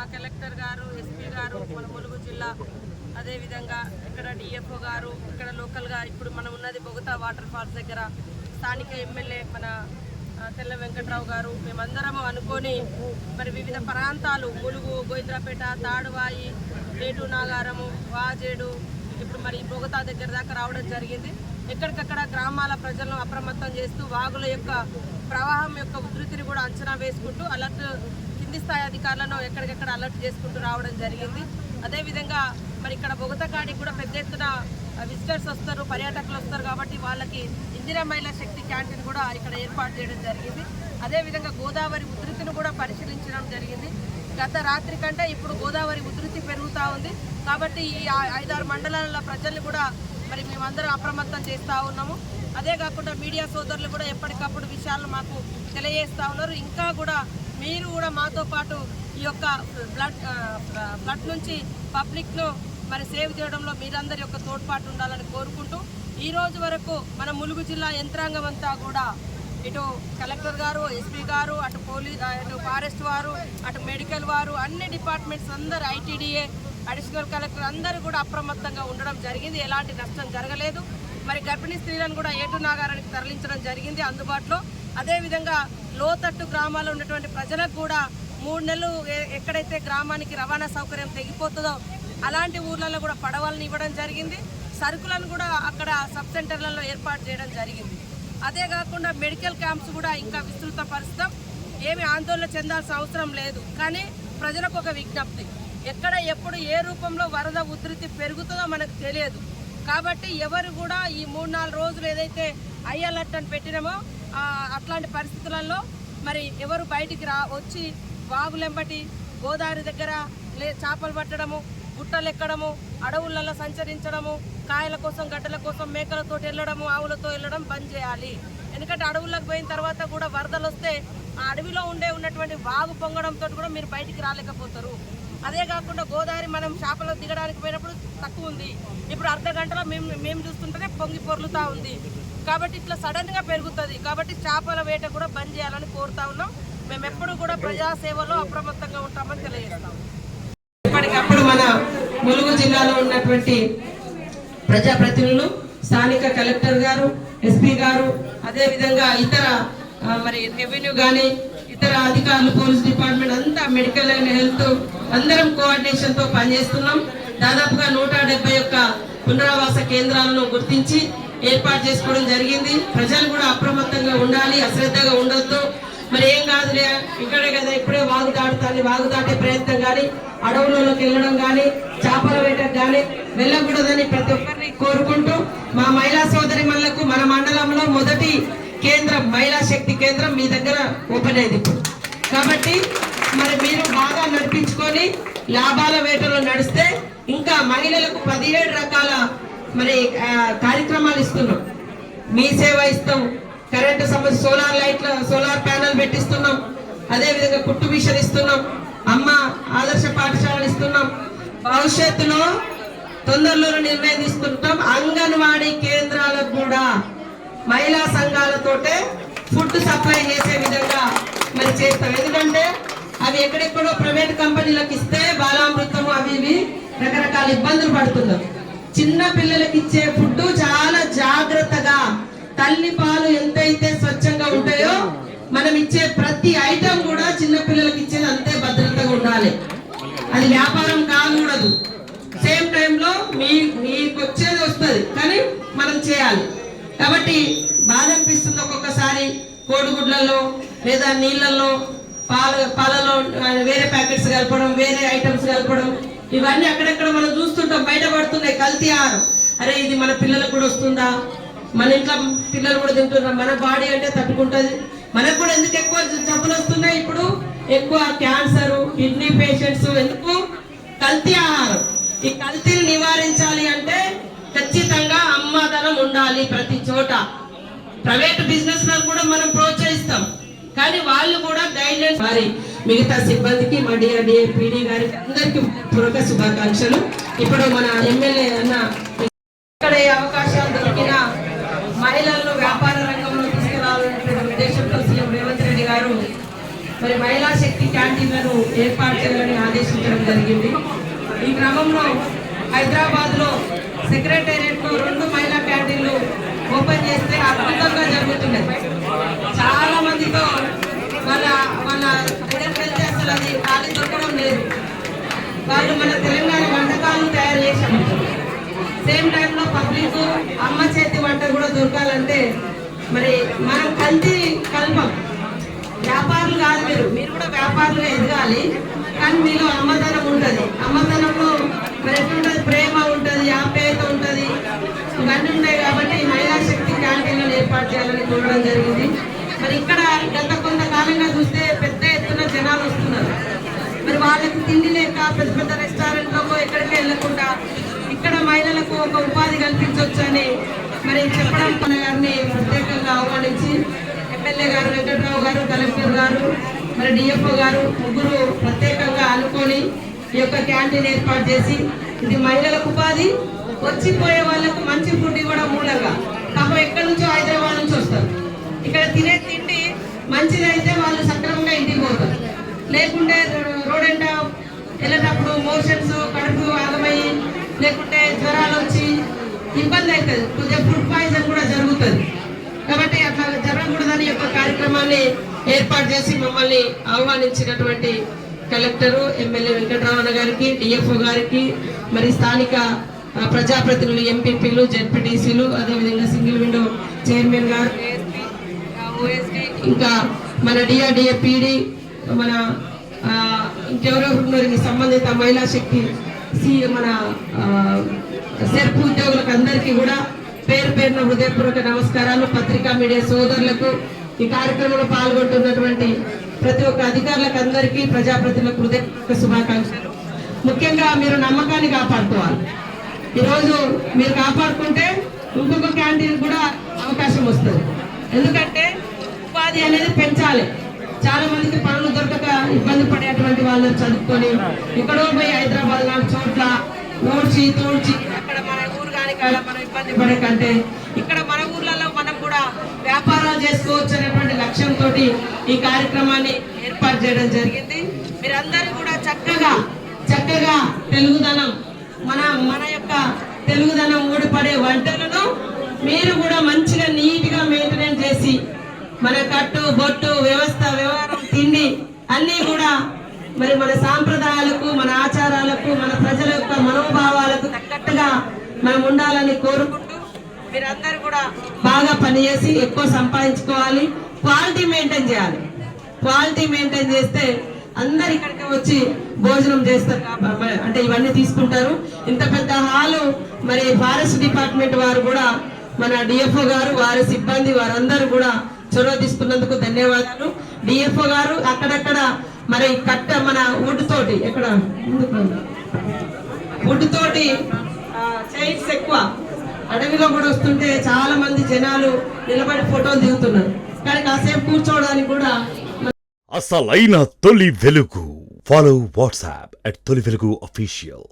మా కలెక్టర్ గారు, ఎస్పీ గారు, మన ములుగు జిల్లా, అదేవిధంగా ఇక్కడ డిఎఫ్ఓ గారు, ఇక్కడ లోకల్గా ఇప్పుడు మనం ఉన్నది బొగతా వాటర్ ఫాల్స్ దగ్గర స్థానిక ఎమ్మెల్యే మన తెల్ల వెంకట్రావు గారు, మేమందరము అనుకొని మరి వివిధ ప్రాంతాలు ములుగు, గోయింద్రాపేట, తాడువాయి, ఏటు నాగారము, వాజేడు, ఇప్పుడు మరి బొగతా దగ్గర దాకా రావడం జరిగింది. ఎక్కడికక్కడ గ్రామాల ప్రజలను అప్రమత్తం చేస్తూ వాగుల యొక్క ప్రవాహం యొక్క ఉధృతిని కూడా అంచనా వేసుకుంటూ అలర్ట్ కింది స్థాయి అధికారులను ఎక్కడికెక్కడ అలర్ట్ చేసుకుంటూ రావడం జరిగింది. అదేవిధంగా మరి ఇక్కడ బొగతా కాడికి కూడా పెద్ద ఎత్తున విజిటర్స్ వస్తారు, పర్యాటకులు వస్తారు కాబట్టి వాళ్ళకి ఇందిరా మహిళా శక్తి క్యాంటీన్ కూడా ఇక్కడ ఏర్పాటు చేయడం జరిగింది. అదేవిధంగా గోదావరి ఉధృతిని కూడా పరిశీలించడం జరిగింది. గత రాత్రి కంటే ఇప్పుడు గోదావరి ఉధృతి పెరుగుతూ ఉంది కాబట్టి ఈ 5-6 మండలాల ప్రజల్ని కూడా మరి మేమందరం అప్రమత్తం చేస్తూ ఉన్నాము. అదే కాకుండా మీడియా సోదరులు కూడా ఎప్పటికప్పుడు విషయాలను మాకు తెలియజేస్తూ ఉన్నారు. ఇంకా కూడా మీరు కూడా మాతో పాటు ఈ యొక్క ఫ్లడ్ నుంచి పబ్లిక్ను మరి సేవ్ చేయడంలో మీరందరి యొక్క తోడ్పాటు ఉండాలని కోరుకుంటూ ఈ రోజు వరకు మన ములుగు జిల్లా యంత్రాంగం అంతా కూడా ఇటు కలెక్టర్ గారు, ఎస్పీ గారు, అటు అటు ఫారెస్ట్ వారు, అటు మెడికల్ వారు, అన్ని డిపార్ట్మెంట్స్ అందరు, ఐటీడీఏ, అడిషనల్ కలెక్టర్ అందరూ కూడా అప్రమత్తంగా ఉండడం జరిగింది. ఎలాంటి నష్టం జరగలేదు. మరి గర్భిణీ స్త్రీలను కూడా ఏటు నాగారానికి తరలించడం జరిగింది అందుబాటులో. అదేవిధంగా లోతట్టు గ్రామాల్లో ఉన్నటువంటి ప్రజలకు కూడా 3 నెలలు ఎక్కడైతే గ్రామానికి రవాణా సౌకర్యం తెగిపోతుందో అలాంటి ఊర్లలో కూడా పడవలను ఇవ్వడం జరిగింది. సరుకులను కూడా అక్కడ సబ్ సెంటర్లలో ఏర్పాటు చేయడం జరిగింది. అదే కాకుండా మెడికల్ క్యాంప్స్ కూడా ఇంకా విస్తృతపరుస్తాం. ఏమి ఆందోళన చెందాల్సిన అవసరం లేదు. కానీ ప్రజలకు ఒక విజ్ఞప్తి, ఎక్కడ ఎప్పుడు ఏ రూపంలో వరద ఉధృతి పెరుగుతుందో మనకు తెలియదు కాబట్టి ఎవరు కూడా ఈ 3-4 రోజులు ఏదైతే హై అలర్ట్ అని పెట్టినామో అట్లాంటి పరిస్థితులలో మరి ఎవరు బయటికి వచ్చి వాగులెంబటి గోదావరి దగ్గర చేపలు పట్టడము, గుట్టలు ఎక్కడము, అడవులలో సంచరించడము, కాయల కోసం, గడ్డల కోసం మేకలతో వెళ్ళడము, ఆవులతో వెళ్ళడం బంద్ చేయాలి. ఎందుకంటే అడవుల్లోకి పోయిన తర్వాత కూడా వరదలు వస్తే ఆ అడవిలో ఉన్నటువంటి వాగు పొంగడంతో కూడా మీరు బయటికి రాలేకపోతారు. అదే కాకుండా గోదావరి మనం చేపలు దిగడానికి పోయినప్పుడు తక్కువ ఉంది, ఇప్పుడు అర్ధ గంటలో మేము చూస్తుంటేనే పొంగి పొర్లుతూ ఉంది కాబట్టి ఇట్లా సడన్గా పెరుగుతుంది. కాబట్టి చేపల వేట కూడా బంద్ చేయాలని కోరుతా ఉన్నాం. మేము ఎప్పుడు కూడా ప్రజాసేవలో అప్రమత్తంగా ఉంటామని తెలియజేస్తాం. ఇప్పటికప్పుడు మన ములుగు జిల్లాలో ఉన్నటువంటి ప్రజాప్రతినిధులు, స్థానిక కలెక్టర్ గారు, ఎస్పీ గారు, అదేవిధంగా ఇతర మరి రెవెన్యూ కానీ ఇతర అధికారులు, పోలీస్ డిపార్ట్మెంట్ అంతా, మెడికల్ అండ్ హెల్త్ అందరం కోఆర్డినేషన్ తో పనిచేస్తున్నాం. దాదాపుగా 171 పునరావాస కేంద్రాలను గుర్తించి ఏర్పాటు చేసుకోవడం జరిగింది. ప్రజలు కూడా అప్రమత్తంగా ఉండాలి, అశ్రద్ధగా ఉండొద్దు. మరి ఏం కాదులే ఇక్కడే కదా ఇప్పుడే వాగు దాటుతాను, వాగు దాటే ప్రయత్నం కానీ, అడవులలోకి వెళ్ళడం కానీ, చేపల వేటకు కానీ వెళ్ళకూడదని ప్రతి ఒక్కరిని కోరుకుంటూ మా మహిళా సోదరి మళ్ళకు మన మండలంలో మొదటి కేంద్రం మహిళా శక్తి కేంద్రం మీ దగ్గర ఓపెన్ అయింది ఇప్పుడు. కాబట్టి మరి మీరు బాగా నడిపించుకొని లాభాల వేటలో నడిస్తే ఇంకా మహిళలకు 17 రకాల మరి కార్యక్రమాలు ఇస్తున్నాం. మీ సేవ ఇస్తాం, కరెంటు సమస్య, సోలార్ ప్యానల్ పెట్టిస్తున్నాం, అదేవిధంగా కుట్టు మిషన్ ఇస్తున్నాం, అమ్మ ఆదర్శ పాఠశాలలు ఇస్తున్నాం. భవిష్యత్తులో తొందరలో నిర్ణయం తీసుకుంటాం. అంగన్వాడీ కేంద్రాలకు కూడా మహిళా సంఘాలతోటే ఫుడ్ సప్లై చేసే విధంగా మరి చేస్తాం. ఎందుకంటే అవి ఎక్కడెక్కడో ప్రైవేట్ కంపెనీలకు ఇస్తే బాలామృతము అవి ఇవి రకరకాల ఇబ్బందులు పడుతున్నారు. చిన్న పిల్లలకి ఇచ్చే ఫుడ్ చాలా జాగ్రత్తగా, తల్లి పాలు ఎంతైతే స్వచ్ఛంగా ఉంటాయో మనం ఇచ్చే ప్రతి ఐటమ్ కూడా చిన్న పిల్లలకి ఇచ్చేది అంతే భద్రతగా ఉండాలి. అది వ్యాపారం కాకూడదు. సేమ్ టైంలో మీకు వచ్చేది వస్తుంది కానీ మనం చేయాలి. కాబట్టి బాధ అనిపిస్తుంది ఒక్కొక్కసారి కోడిగుడ్లలో లేదా నీళ్ళల్లో పాలలో వేరే ప్యాకెట్స్ కలపడం, వేరే ఐటమ్స్ కలపడం, ఇవన్నీ అక్కడెక్కడ మనం చూస్తుంటాం, బయటపడుతున్నాయి కల్తీ ఆహారం. అరే ఇది మన పిల్లలకు కూడా వస్తుందా, మన ఇంట్లో పిల్లలు కూడా తింటున్నారు, మన బాడీ అంటే తట్టుకుంటుంది. మనకు కూడా ఎందుకు ఎక్కువ జబ్బులు వస్తున్నాయి ఇప్పుడు, ఎక్కువ క్యాన్సర్, కిడ్నీ పేషెంట్స్, ఎందుకు కల్తీ ఆహారం. ఈ కల్తీని నివారించాలి అంటే ఖచ్చితంగా అమ్మదనం ఉండాలి ప్రతి చోట. ప్రైవేట్ బిజినెస్ లను కూడా మనం ప్రోత్సహిస్తాం కానీ వాళ్ళు కూడా గైడ్లైన్స్. మరి మిగతా సిబ్బందికి, మా డిఆర్డిఏ పీడీ గారికి అందరికి పూర్వక శుభాకాంక్షలు. ఇప్పుడు మన ఎమ్మెల్యే అన్న ఇక్కడ అవకాశాలు దొరికిన మహిళలను వ్యాపార రంగంలో తీసుకురావాలనే ఉద్దేశంతో సీఎం రేవంత్ రెడ్డి గారు మరి మహిళా శక్తి క్యాంటీన్లను ఏర్పాటు చేయాలని ఆదేశించడం జరిగింది. ఈ క్రమంలో హైదరాబాద్లో సెక్రటేరియట్లో 2 మహిళా క్యాంటీన్లు ఓపెన్ చేస్తే అద్భుతంగా జరుగుతున్నాయి. చాలా మందితో వాళ్ళ దగ్గరికి వెళ్తే అసలు అది ఖాళీ దొరకడం లేదు. వాళ్ళు మన తెలంగాణ వంటకాలను తయారు చేశారు. సేమ్ టైంలో పబ్లిక్ అమ్మ చేతి వంట కూడా దొరకాలంటే మరి మనం కల్పం వ్యాపారులు కాదు, మీరు కూడా వ్యాపారులుగా ఎదగాలి. కానీ మీలో అమ్మదనం ఉంటుంది. అమ్మదనంలో మరి ఎట్లుంటుంది, ప్రేమ ఉంటుంది, ఆప్యాయత ఉంటుంది, ఇవన్నీ ఉన్నాయి. కాబట్టి మహిళా శక్తి క్యాంటీన్లను ఏర్పాటు చేయాలని కోరడం జరిగింది. మరి ఇక్కడ గత కొంతకాలంగా చూస్తే పెద్ద ఎత్తున జనాలు వస్తున్నారు. మరి వాళ్ళకి తిండి లేక పెద్ద పెద్ద రెస్టారెంట్లకు ఎక్కడికి వెళ్ళకుండా ఇక్కడ మహిళలకు ఒక ఉపాధి కల్పించవచ్చు అని మరి చెప్పడం మన గారిని ప్రత్యేకంగా ఆహ్వానించి ఎమ్మెల్యే గారు, వెంకట్రావు గారు, కలెక్టర్ గారు, మరి డిఎఫ్ఓ గారు ముగ్గురు ప్రత్యేకంగా అనుకొని ఈ యొక్క క్యాంటీన్ ఏర్పాటు చేసి ఇది మహిళలకు ఉపాధి, వచ్చిపోయే వాళ్ళకు మంచి ఫుడ్ కూడా మూలంగా పాపం ఎక్కడి నుంచో హైదరాబాద్ నుంచి వస్తారు. ఇక్కడ తినే తిండి మంచిదైతే వాళ్ళు సక్రమంగా ఇంటికి పోతారు. లేకుంటే రోడ్ ఎంట వెళ్ళేటప్పుడు మోషన్స్, కడుపు ఆగమయ్యి లేకుంటే జ్వరాలు వచ్చి ఇబ్బంది అవుతుంది. కొద్దిగా ఫుడ్ పాయిజన్ కూడా జరుగుతుంది. కాబట్టి అట్లా జరగకూడదని యొక్క కార్యక్రమాన్ని ఏర్పాటు చేసి మమ్మల్ని ఆహ్వానించినటువంటి కలెక్టరు, ఎమ్మెల్యే వెంకటరమణ గారికి, డిఎఫ్ఓ గారికి, మరి స్థానిక ప్రజాప్రతినిధులు, ఎంపీపీలు, జెడ్పీటీసీలు, అదేవిధంగా సింగిల్ విండో చైర్మన్ గారు, ఓఎస్డీ, ఇంకా మన డిఆర్డిఏ పీడీ, మన ఇంకెవరెవరికి సంబంధిత మహిళా శక్తి మన సెర్ప్ ఉద్యోగులకు అందరికీ కూడా పేరు పేరున హృదయపూర్వక నమస్కారాలు. పత్రికా మీడియా సోదరులకు, ఈ కార్యక్రమంలో పాల్గొంటున్నటువంటి ప్రతి ఒక్క అధికారులకు అందరికీ, ప్రజాప్రతినిధులకు హృదయపూర్వక శుభాకాంక్షలు. ముఖ్యంగా మీరు నమ్మకాన్ని కాపాడుకోవాలి. ఈరోజు మీరు కాపాడుకుంటే ఇంకొక క్యాంటీన్ కూడా అవకాశం వస్తుంది. ఎందుకంటే ఉపాధి అనేది పెంచాలి. చాలా మందికి పనులు దొరకక ఇబ్బంది పడేటువంటి వాళ్ళు చదువుకొని ఎక్కడో పోయి హైదరాబాద్ లాంటి చోట్ల నోడ్చి తోడ్చి అక్కడ మన ఊరు కానీ కాడ మనం ఇబ్బంది పడే కంటే ఇక్కడ మన ఊర్లలో మనం కూడా వ్యాపారాలు చేసుకోవచ్చు అనేటువంటి లక్ష్యంతో ఈ కార్యక్రమాన్ని ఏర్పాటు చేయడం జరిగింది. మీరందరూ కూడా చక్కగా తెలుగుదనం, మన యొక్క తెలుగుదనం ఊడిపడే వంటలను మీరు కూడా మంచిగా నీట్గా మెయింటైన్ చేసి మన కట్టు బొట్టు వ్యవహారం తిండి అన్నీ కూడా మరి మన సాంప్రదాయాలకు, మన ఆచారాలకు, మన ప్రజల యొక్క మనోభావాలకు తగ్గట్టుగా మనం ఉండాలని కోరుకుంటూ మీరందరూ కూడా బాగా పనిచేసి ఎక్కువ సంపాదించుకోవాలి. క్వాలిటీ మెయింటైన్ చేయాలి. క్వాలిటీ మెయింటైన్ చేస్తే అందరు ఇక్కడికి వచ్చి భోజనం చేస్తారు. అంటే ఇవన్నీ తీసుకుంటారు. ఇంత పెద్ద హాలు మరి ఫారెస్ట్ డిపార్ట్మెంట్ వారు కూడా, మన డిఎఫ్ఓ గారు, వారి సిబ్బంది వారందరూ కూడా చొరవ తీసుకున్నందుకు ధన్యవాదాలు. డిఎఫ్ఓ గారు అక్కడక్కడ మరి కట్ట మన వుడ్ తోటి చైర్స్ ఎక్కువ అడవిలో కూడా వస్తుంటే చాలా మంది జనాలు నిలబడి ఫోటోలు దిగుతున్నారు. కానీ కాసేపు కూర్చోవడానికి కూడా అసలైన తొలి వెలుగు. ఫాలో వాట్సాప్ @తొలి వెలుగు official.